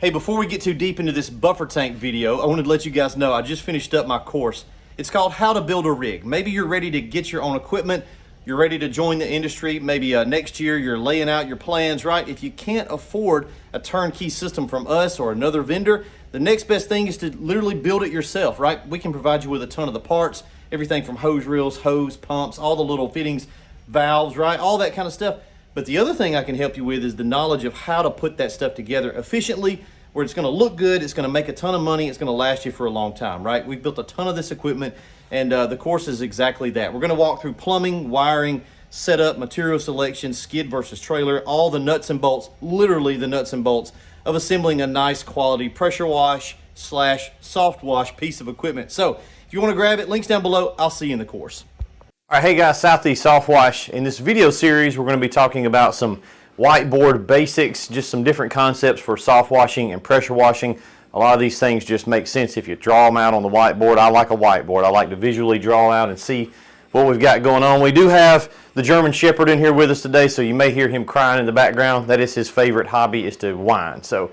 Hey, before we get too deep into this buffer tank video, I wanted to let you guys know I just finished up my course. It's called How to Build a Rig. Maybe you're ready to get your own equipment, you're ready to join the industry, maybe next year you're laying out your plans, right? If you can't afford a turnkey system from us or another vendor, the next best thing is to literally build it yourself, right? We can provide you with a ton of the parts, everything from hose reels, hose, pumps, all the little fittings, valves, right? All that kind of stuff. But the other thing I can help you with is the knowledge of how to put that stuff together efficiently, where it's going to look good, it's going to make a ton of money, it's going to last you for a long time, right? We've built a ton of this equipment, and the course is exactly that. We're going to walk through plumbing, wiring, setup, material selection, skid versus trailer, all the nuts and bolts, literally the nuts and bolts of assembling a nice quality pressure wash / soft wash piece of equipment. So if you want to grab it, links down below. I'll see you in the course. All right, hey guys, Southeast Softwash. In this video series, we're going to be talking about some whiteboard basics, just some different concepts for soft washing and pressure washing. A lot of these things just make sense if you draw them out on the whiteboard. I like a whiteboard. I like to visually draw out and see what we've got going on. We do have the German Shepherd in here with us today, so you may hear him crying in the background. That is his favorite hobby, is to whine. So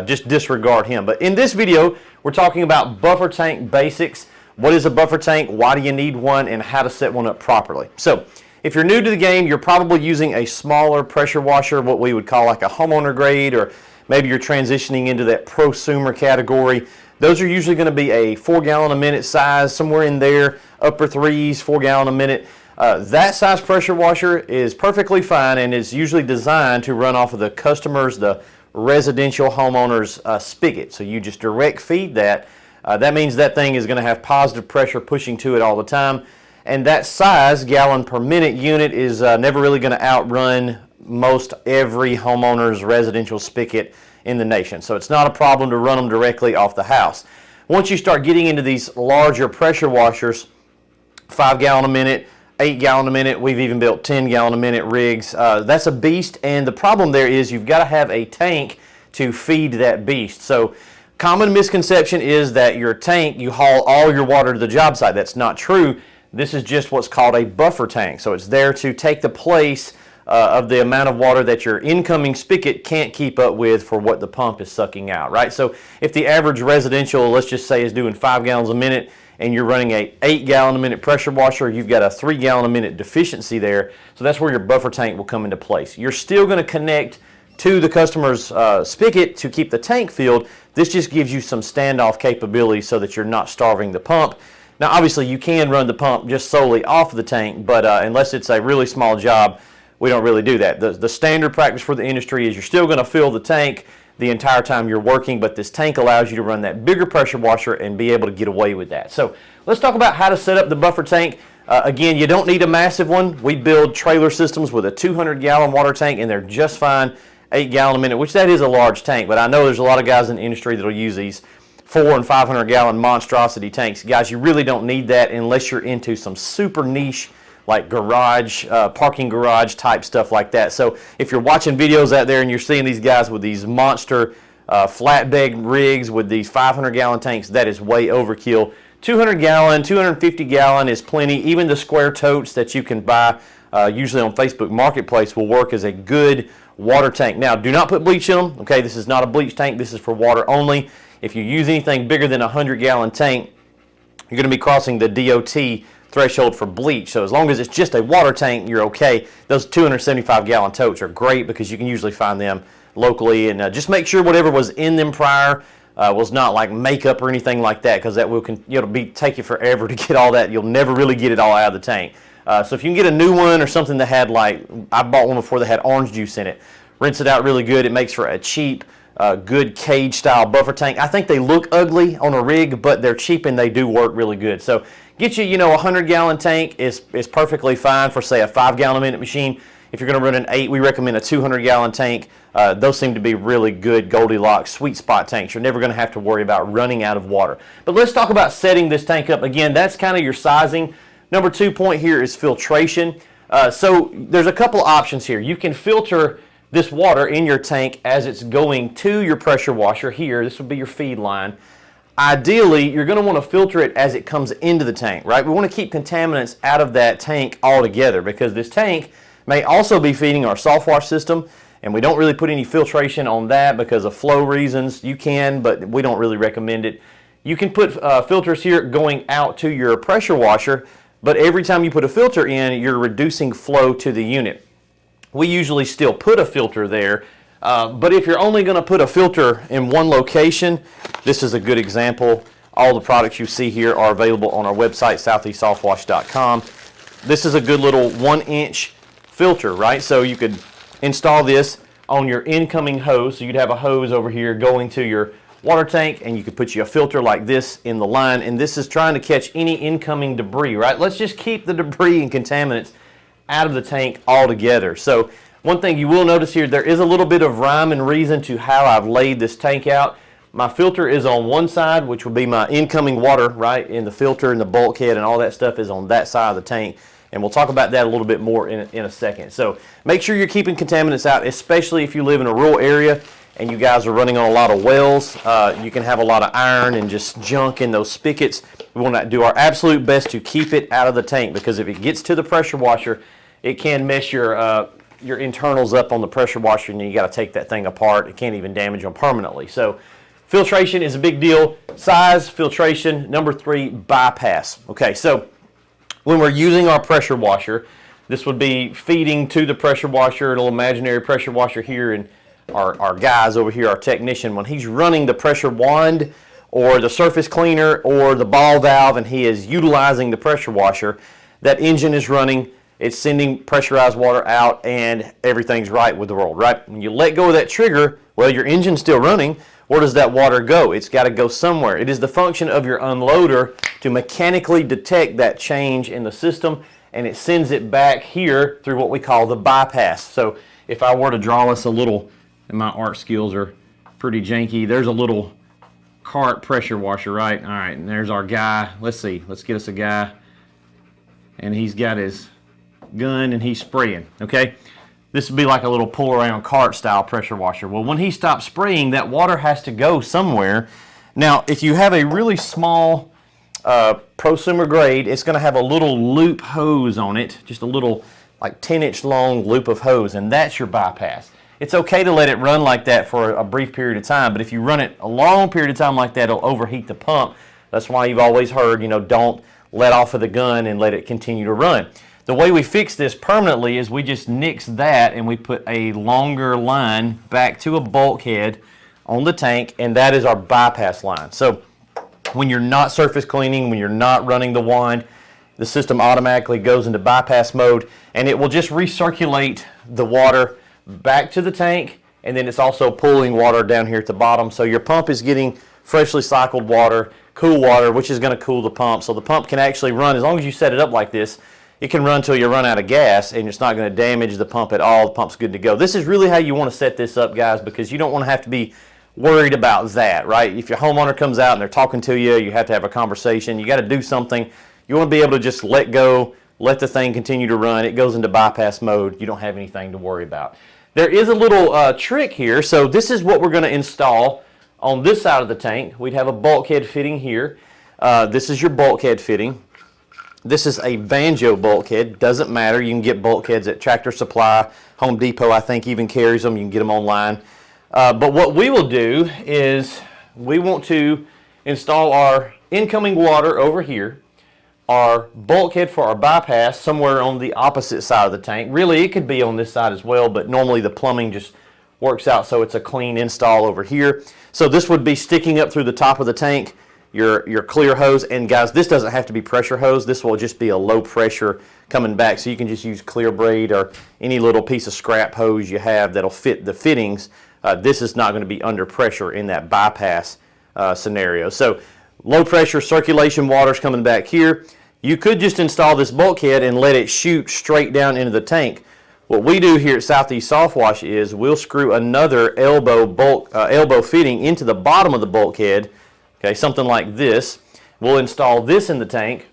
just disregard him. But in this video, we're talking about buffer tank basics. What is a buffer tank? Why do you need one? And how to set one up properly. So if you're new to the game, you're probably using a smaller pressure washer, what we would call like a homeowner grade, or maybe you're transitioning into that prosumer category. Those are usually going to be a 4 gallon a minute size, somewhere in there, upper threes, 4 gallon a minute. That size pressure washer is perfectly fine and is usually designed to run off of the customer's, the residential homeowner's spigot. So you just direct feed that. That means that thing is going to have positive pressure pushing to it all the time. And that size, gallon per minute unit, is never really going to outrun most every homeowner's residential spigot in the nation. So it's not a problem to run them directly off the house. Once you start getting into these larger pressure washers, 5 gallon a minute, 8 gallon a minute, we've even built 10 gallon a minute rigs. That's a beast, and the problem there is you've got to have a tank to feed that beast. So common misconception is that your tank, you haul all your water to the job site. That's not true. This is just what's called a buffer tank. So it's there to take the place of the amount of water that your incoming spigot can't keep up with for what the pump is sucking out, right? So if the average residential, let's just say, is doing 5 gallons a minute and you're running a 8 gallon a minute pressure washer, you've got a 3 gallon a minute deficiency there. So that's where your buffer tank will come into place. You're still going to connect to the customer's spigot to keep the tank filled. This just gives you some standoff capability so that you're not starving the pump. Now obviously you can run the pump just solely off of the tank, but unless it's a really small job, we don't really do that. The standard practice for the industry is you're still going to fill the tank the entire time you're working, but this tank allows you to run that bigger pressure washer and be able to get away with that. So let's talk about how to set up the buffer tank. Again, you don't need a massive one. We build trailer systems with a 200 gallon water tank and they're just fine. 8 gallon a minute, which that is a large tank, but I know there's a lot of guys in the industry that'll use these 400 and 500 gallon monstrosity tanks. Guys, you really don't need that unless you're into some super niche, like garage, parking garage type stuff like that. So if you're watching videos out there and you're seeing these guys with these monster flatbed rigs with these 500 gallon tanks, that is way overkill. 200 gallon, 250 gallon is plenty. Even the square totes that you can buy usually on Facebook Marketplace will work as a good water tank. Now, do not put bleach in them. Okay, this is not a bleach tank. This is for water only. If you use anything bigger than a 100 gallon tank, you're going to be crossing the DOT threshold for bleach. So as long as it's just a water tank, you're okay. Those 275 gallon totes are great because you can usually find them locally, and just make sure whatever was in them prior was not like makeup or anything like that, because that will take you forever to get all that. You'll never really get it all out of the tank. So if you can get a new one or something that had, like, I bought one before that had orange juice in it, rinse it out really good. It makes for a cheap, good cage style buffer tank. I think they look ugly on a rig, but they're cheap and they do work really good. So get you, a 100 gallon tank is perfectly fine for, say, a 5 gallon a minute machine. If you're going to run an 8, we recommend a 200 gallon tank. Those seem to be really good Goldilocks sweet spot tanks. You're never going to have to worry about running out of water. But let's talk about setting this tank up. Again, that's kind of your sizing. Number 2 point here is filtration. So there's a couple options here. You can filter this water in your tank as it's going to your pressure washer here. This would be your feed line. Ideally, you're going to want to filter it as it comes into the tank, right? We want to keep contaminants out of that tank altogether, because this tank may also be feeding our soft wash system, And we don't really put any filtration on that because of flow reasons. You can, but we don't really recommend it. You can put filters here going out to your pressure washer, but every time you put a filter in, you're reducing flow to the unit. We usually still put a filter there, but if you're only going to put a filter in one location, this is a good example. All the products you see here are available on our website, southeastsoftwash.com. This is a good little 1-inch filter, right? So you could install this on your incoming hose. So you'd have a hose over here going to your water tank, and you could put you a filter like this in the line, and this is trying to catch any incoming debris, right? Let's just keep the debris and contaminants out of the tank altogether. So one thing you will notice here, there is a little bit of rhyme and reason to how I've laid this tank out. My filter is on one side, which will be my incoming water, right? And the filter and the bulkhead and all that stuff is on that side of the tank. And we'll talk about that a little bit more in a second. So make sure you're keeping contaminants out, especially if you live in a rural area and you guys are running on a lot of wells. You can have a lot of iron and just junk in those spigots. We want to do our absolute best to keep it out of the tank, because if it gets to the pressure washer, it can mess your internals up on the pressure washer, and you got to take that thing apart. It can't even damage them permanently. So filtration is a big deal. Size, filtration. Number 3, bypass. Okay, so when we're using our pressure washer, this would be feeding to the pressure washer, a little imaginary pressure washer here, and our guys over here, our technician, when he's running the pressure wand or the surface cleaner or the ball valve and he is utilizing the pressure washer, that engine is running, it's sending pressurized water out, and everything's right with the world, right? When you let go of that trigger, well, your engine's still running. Where does that water go? It's got to go somewhere. It is the function of your unloader to mechanically detect that change in the system, and it sends it back here through what we call the bypass. So if I were to draw us a little, and my art skills are pretty janky, there's a little cart pressure washer, right? All right, and there's our guy. Let's see, let's get us a guy, and he's got his gun and he's spraying, okay? This would be like a little pull around cart style pressure washer. Well, when he stops spraying, that water has to go somewhere. Now, if you have a really small prosumer grade, it's going to have a little loop hose on it, just a little like 10-inch long loop of hose, and that's your bypass. It's okay to let it run like that for a brief period of time, but if you run it a long period of time like that, it'll overheat the pump. That's why you've always heard, don't let off of the gun and let it continue to run. The way we fix this permanently is we just nix that and we put a longer line back to a bulkhead on the tank, and that is our bypass line. So when you're not surface cleaning, when you're not running the wand, the system automatically goes into bypass mode, and it will just recirculate the water back to the tank, and then it's also pulling water down here at the bottom. So your pump is getting freshly cycled water, cool water, which is going to cool the pump. So the pump can actually run, as long as you set it up like this, it can run until you run out of gas, and it's not going to damage the pump at all. The pump's good to go. This is really how you want to set this up, guys, because you don't want to have to be worried about that, right? If your homeowner comes out and they're talking to you, you have to have a conversation. You got to do something. You want to be able to just let go, let the thing continue to run. It goes into bypass mode. You don't have anything to worry about. There is a little trick here. So this is what we're going to install on this side of the tank. We'd have a bulkhead fitting here. This is your bulkhead fitting. This is a banjo bulkhead. Doesn't matter. You can get bulkheads at Tractor Supply. Home Depot, I think, even carries them. You can get them online. But what we will do is we want to install our incoming water over here, our bulkhead for our bypass somewhere on the opposite side of the tank. Really, it could be on this side as well, but normally the plumbing just works out so it's a clean install over here. So this would be sticking up through the top of the tank, your clear hose. And guys, this doesn't have to be pressure hose. This will just be a low pressure coming back, so you can just use clear braid or any little piece of scrap hose you have that'll fit the fittings. This is not going to be under pressure in that bypass scenario. So low pressure circulation water's coming back here. You could just install this bulkhead and let it shoot straight down into the tank. What we do here at Southeast Softwash is we'll screw another elbow fitting into the bottom of the bulkhead, okay, something like this. We'll install this in the tank.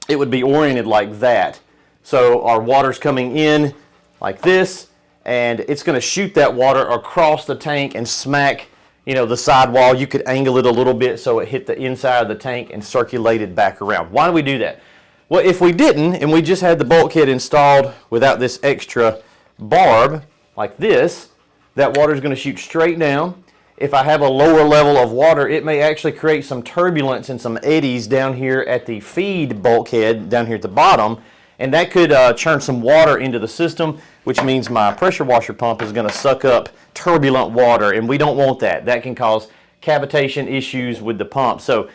It would be oriented like that. So our water's coming in like this, and it's going to shoot that water across the tank and smack the sidewall. You could angle it a little bit so it hit the inside of the tank and circulated back around. Why do we do that? Well, if we didn't, and we just had the bulkhead installed without this extra barb, like this, that water is going to shoot straight down. If I have a lower level of water, it may actually create some turbulence and some eddies down here at the feed bulkhead down here at the bottom, and that could churn some water into the system, which means my pressure washer pump is going to suck up turbulent water, and we don't want that. That can cause cavitation issues with the pump. So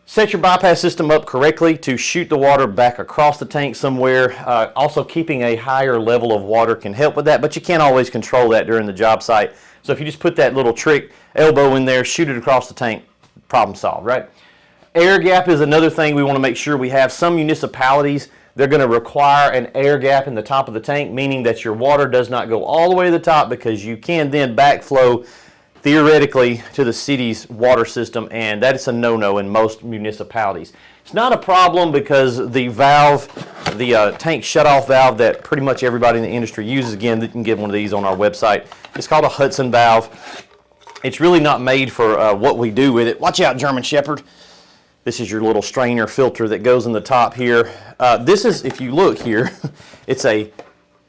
set your bypass system up correctly to shoot the water back across the tank somewhere. Also, keeping a higher level of water can help with that, but you can't always control that during the job site. So if you just put that little trick elbow in there, shoot it across the tank, problem solved, right? Air gap is another thing we want to make sure we have. Some municipalities, they're going to require an air gap in the top of the tank, meaning that your water does not go all the way to the top, because you can then backflow theoretically to the city's water system, and that is a no-no in most municipalities. It's not a problem because the valve, the tank shutoff valve that pretty much everybody in the industry uses, again, you can get one of these on our website. It's called a Hudson valve. It's really not made for what we do with it. Watch out, German Shepherd. This is your little strainer filter that goes in the top here. This is, if you look here, it's a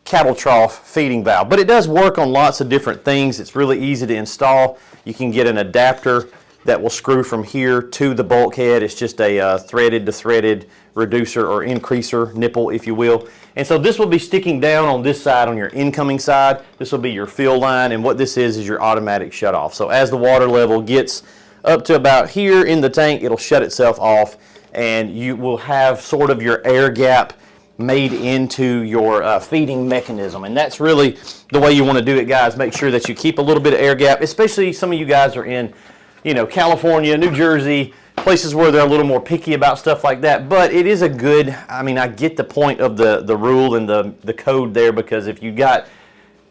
cattle trough feeding valve, but it does work on lots of different things. It's really easy to install. You can get an adapter that will screw from here to the bulkhead. It's just a threaded to threaded reducer or increaser nipple, if you will. And so this will be sticking down on this side, on your incoming side. This will be your fill line, and what this is your automatic shutoff. So as the water level gets up to about here in the tank, it'll shut itself off, and you will have sort of your air gap made into your feeding mechanism. And that's really the way you want to do it, guys. Make sure that you keep a little bit of air gap, especially some of you guys are in, you know, California, New Jersey, places where they're a little more picky about stuff like that. But it is a good, I mean, I get the point of the rule and the code there, because if you got,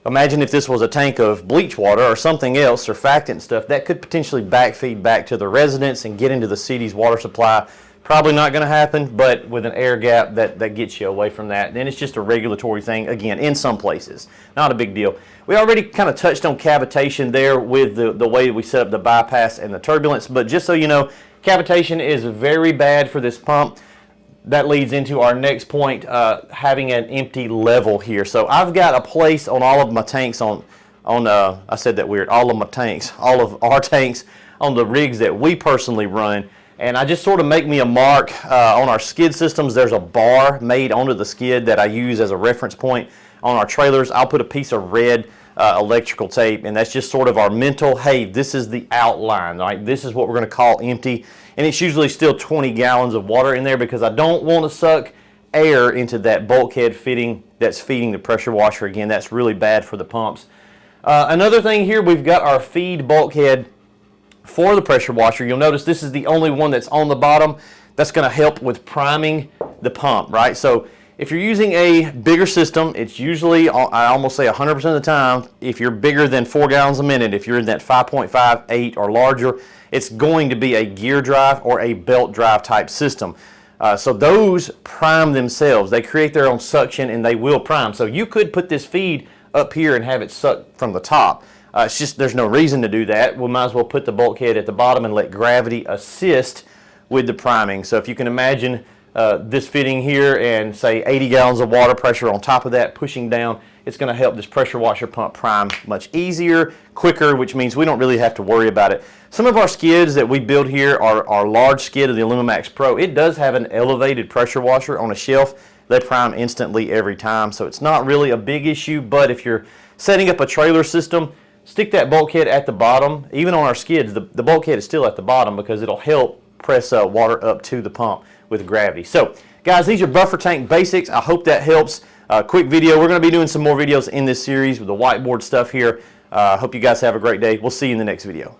imagine if this was a tank of bleach water or something else, surfactant stuff, that could potentially backfeed back to the residents and get into the city's water supply. Probably not going to happen, but with an air gap, that gets you away from that. Then it's just a regulatory thing, again, in some places. Not a big deal. We already kind of touched on cavitation there with the way we set up the bypass and the turbulence, but just so you know, cavitation is very bad for this pump. That leads into our next point, having an empty level here. So I've got a place on all of my tanks I said that weird, all of my tanks, all of our tanks on the rigs that we personally run. And I just sort of make me a mark on our skid systems. There's a bar made onto the skid that I use as a reference point. On our trailers, I'll put a piece of red electrical tape, and that's just sort of our mental, hey, this is the outline, right? This is what we're going to call empty. And it's usually still 20 gallons of water in there, because I don't want to suck air into that bulkhead fitting that's feeding the pressure washer. Again, that's really bad for the pumps. Another thing here, we've got our feed bulkhead for the pressure washer. You'll notice this is the only one that's on the bottom. That's going to help with priming the pump, right? So if you're using a bigger system, it's usually, I almost say 100% of the time, if you're bigger than 4 gallons a minute, if you're in that 5.5, 8 or larger, it's going to be a gear drive or a belt drive type system. So those prime themselves. They create their own suction and they will prime. So you could put this feed up here and have it suck from the top. It's just there's no reason to do that. We might as well put the bulkhead at the bottom and let gravity assist with the priming. So if you can imagine this fitting here and say 80 gallons of water pressure on top of that pushing down, it's going to help this pressure washer pump prime much easier, quicker, which means we don't really have to worry about it. Some of our skids that we build here are our large skid of the Alumimax Pro. It does have an elevated pressure washer on a shelf. They prime instantly every time, so it's not really a big issue. But if you're setting up a trailer system, stick that bulkhead at the bottom. Even on our skids, the bulkhead is still at the bottom because it'll help press water up to the pump with gravity. So, guys, these are buffer tank basics. I hope that helps. Quick video. We're going to be doing some more videos in this series with the whiteboard stuff here. Hope you guys have a great day. We'll see you in the next video.